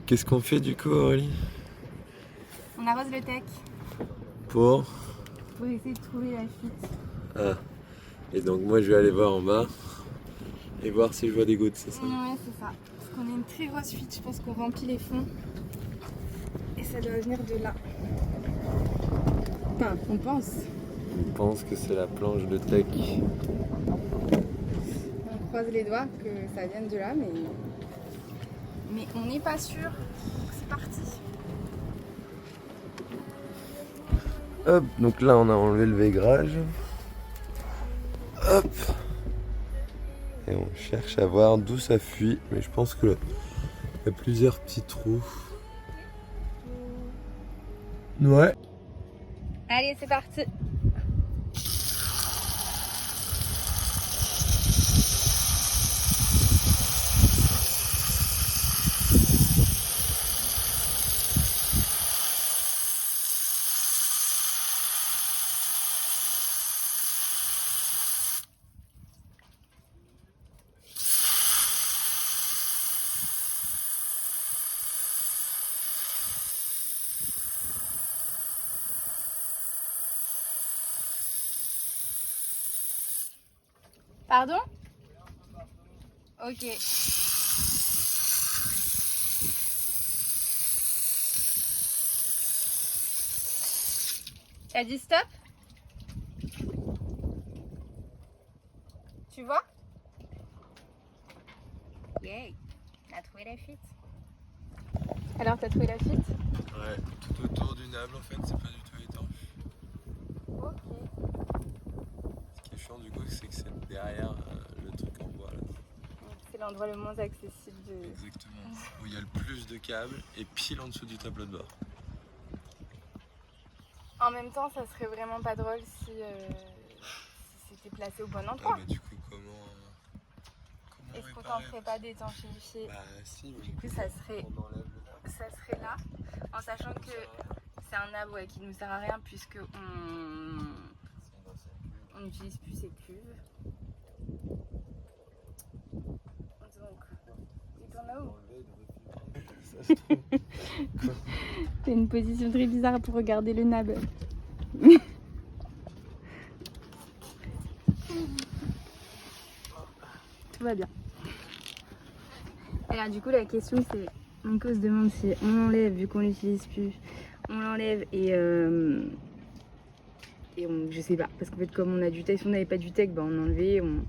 Qu'est-ce qu'on fait du coup, Aurélie? On arrose le tech Pour... pour essayer de trouver la fuite. Ah. Et donc moi je vais aller voir en bas et voir si je vois des gouttes, c'est ça? Ouais, c'est ça. Parce qu'on a une très grosse fuite, je pense qu'on remplit les fonds. Et ça doit venir de là. Enfin, on pense. Je pense que c'est la planche de tech. On croise les doigts que ça vienne de là, mais on n'est pas sûr. Donc c'est parti. Hop, donc là on a enlevé le vaigrage. Hop. Et on cherche à voir d'où ça fuit, mais je pense que là, il y a plusieurs petits trous. Ouais. Allez, c'est parti. Pardon? Ok. T'as dit stop? Tu vois? Yay! On a trouvé la fuite. Alors, t'as trouvé la fuite? Ouais, tout autour du nable en fait, c'est pas du tout étanche. Ok. Ce qui est chiant du coup, c'est que c'est derrière le truc en bois là. C'est l'endroit le moins accessible de... Exactement. Où il y a le plus de câbles et pile en dessous du tableau de bord. En même temps, ça serait vraiment pas drôle si c'était placé au bon endroit. Ah bah du coup comment Est-ce qu'on réparer? tenterait pas d'étanchéifier? Bah si, mais Du coup, ça serait là, en sachant que c'est un arbre qui nous sert à rien puisque on n'utilise plus ces cuves. Donc, il tourne là-haut. T'as une position très bizarre pour regarder le nab. Tout va bien. Alors du coup la question c'est, on se demande si on l'enlève vu qu'on l'utilise plus, on l'enlève et je sais pas, parce qu'en fait comme on a du tech, si on n'avait pas du tech, bah on enlevait, on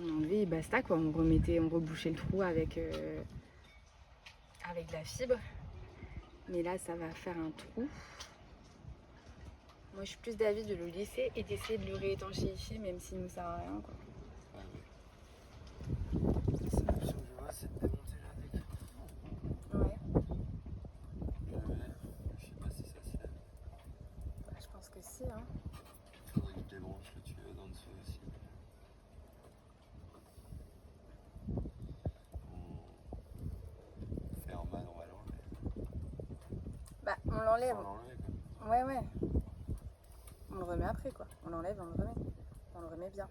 enlevait et basta quoi, on rebouchait le trou avec de la fibre. Mais là ça va faire un trou. Moi je suis plus d'avis de le laisser et d'essayer de le réétanchéifier même s'il nous sert à rien quoi. La seule option que je vois, c'est de démonter la déco. Ouais. Je sais pas si ça se lève. Je pense que si hein. Il faudrait que je débranche le tuyau d'en dessous aussi. On fait en mal, on va l'enlever. Bah on l'enlève. Sans l'enlever quoi. Ouais ouais. On le remet après quoi. On l'enlève, on le remet. On le remet bien.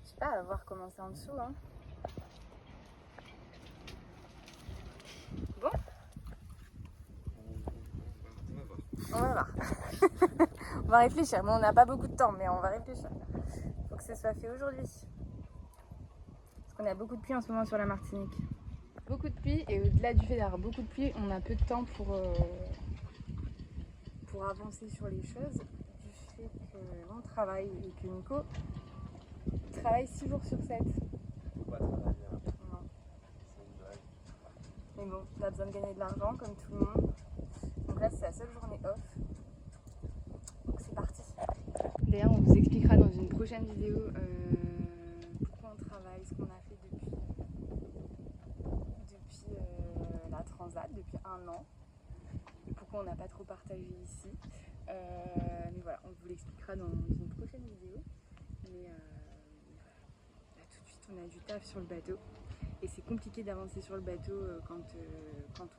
Je sais pas, à voir comment c'est en dessous hein. Bon. On va voir. On va réfléchir. Bon, on n'a pas beaucoup de temps, mais on va réfléchir. Faut que ce soit fait aujourd'hui. Parce qu'on a beaucoup de pluie en ce moment sur la Martinique. Beaucoup de pluie, et au-delà du fait d'avoir beaucoup de pluie, on a peu de temps pour avancer sur les choses. Du fait qu'on travaille et que Nico travaille 6 jours sur 7. Faut pas travailler. Non. C'est une blague. Mais bon, on a besoin de gagner de l'argent comme tout le monde. Donc là, c'est la seule journée off. Donc c'est parti. D'ailleurs, on vous expliquera dans une prochaine vidéo pourquoi on travaille, ce qu'on a fait depuis la Transat, depuis 1 an. Et pourquoi on n'a pas trop partagé ici. Mais voilà, on vous l'expliquera dans une prochaine vidéo. Mais voilà, là tout de suite, on a du taf sur le bateau. Et c'est compliqué d'avancer sur le bateau quand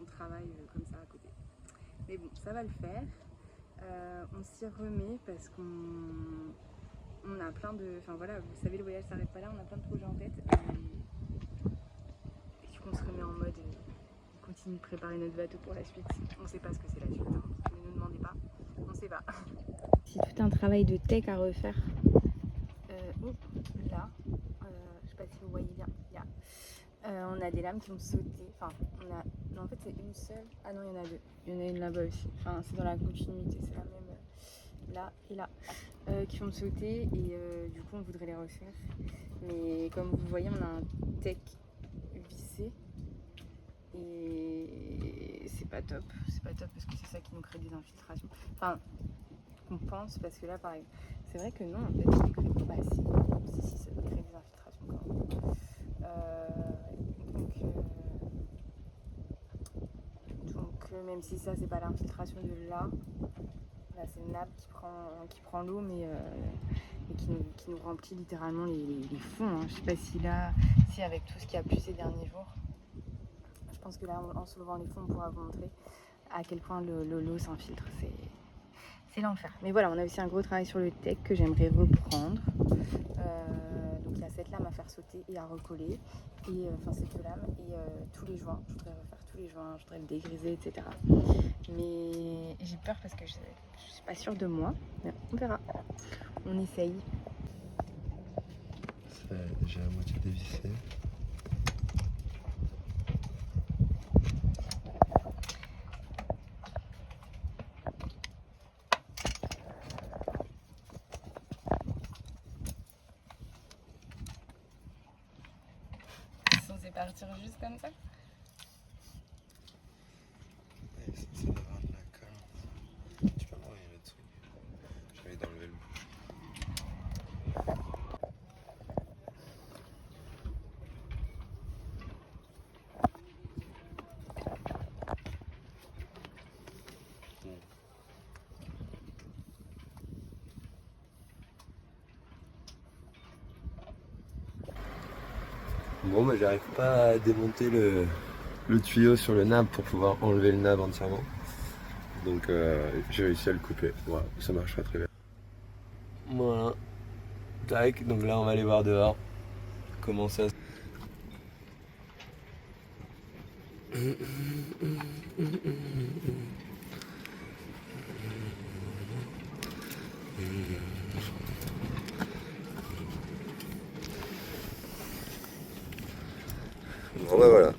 on travaille comme ça à côté. Mais bon, ça va le faire. On s'y remet parce qu'on a plein de... Enfin voilà, vous savez, le voyage s'arrête pas là, on a plein de projets en tête. Et du coup, on se remet en mode... on continue de préparer notre bateau pour la suite. On sait pas ce que c'est la suite, hein. Ne nous demandez pas, on sait pas. C'est tout un travail de tech à refaire. Là, je sais pas si vous voyez bien, on a des lames qui ont sauté. Enfin, non, en fait c'est une seule. Ah non, il y en a deux. Il y en a une là-bas aussi. Enfin, c'est dans la continuité, c'est la même là et là. Qui ont sauté et du coup on voudrait les refaire. Mais comme vous voyez, on a un tech vissé et c'est pas top. C'est pas top parce que c'est ça qui nous crée des infiltrations. Enfin, on pense parce que là pareil. C'est vrai que non, en fait, ça crée pas si, ça crée des infiltrations quand même. Donc même si ça c'est pas l'infiltration de là c'est une nappe qui prend l'eau mais et qui nous remplit littéralement les fonds. Hein. Je sais pas si avec tout ce qui a plu ces derniers jours, je pense que là en soulevant les fonds on pourra vous montrer à quel point l'eau s'infiltre. C'est l'enfer. Mais voilà, on a aussi un gros travail sur le tech que j'aimerais reprendre. Donc il y a cette lame à faire sauter et à recoller. Et enfin cette lame et tous les joints. Je voudrais refaire tous les joints, je voudrais le dégriser, etc. Mais j'ai peur parce que je suis pas sûre de moi. Mais on verra. On essaye. C'est déjà à moitié dévissé. Partir juste comme ça. C'est d'avoir de la colle. Tu peux m'envoyer le truc. J'ai envie d'enlever le bouche. Bon, bah j'arrive pas à démonter le tuyau sur le nab pour pouvoir enlever le nab entièrement. Donc j'ai réussi à le couper. Voilà, ça marche pas très bien. Voilà. Tac, donc là on va aller voir dehors comment ça. Bon bah voilà,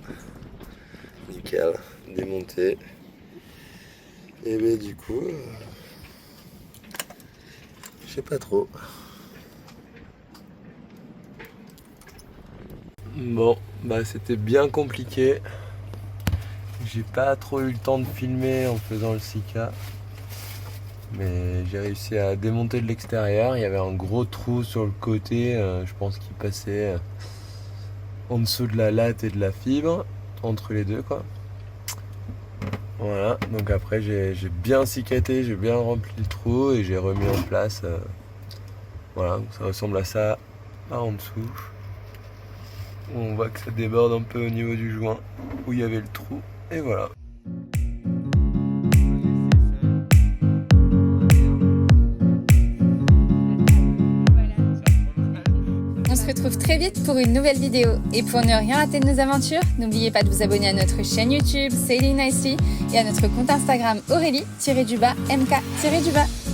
nickel, démonté. Et ben du coup, je sais pas trop. Bon, bah c'était bien compliqué. J'ai pas trop eu le temps de filmer en faisant le Sika. Mais j'ai réussi à démonter de l'extérieur. Il y avait un gros trou sur le côté, je pense qu'il passait en dessous de la latte et de la fibre, entre les deux quoi. Voilà, donc après j'ai bien cicaté, j'ai bien rempli le trou et j'ai remis en place. Voilà, donc ça ressemble à ça là en dessous. On voit que ça déborde un peu au niveau du joint où il y avait le trou et voilà. On se retrouve très vite pour une nouvelle vidéo. Et pour ne rien rater de nos aventures, n'oubliez pas de vous abonner à notre chaîne YouTube Sailing Nicely et à notre compte Instagram Aurélie-MK-.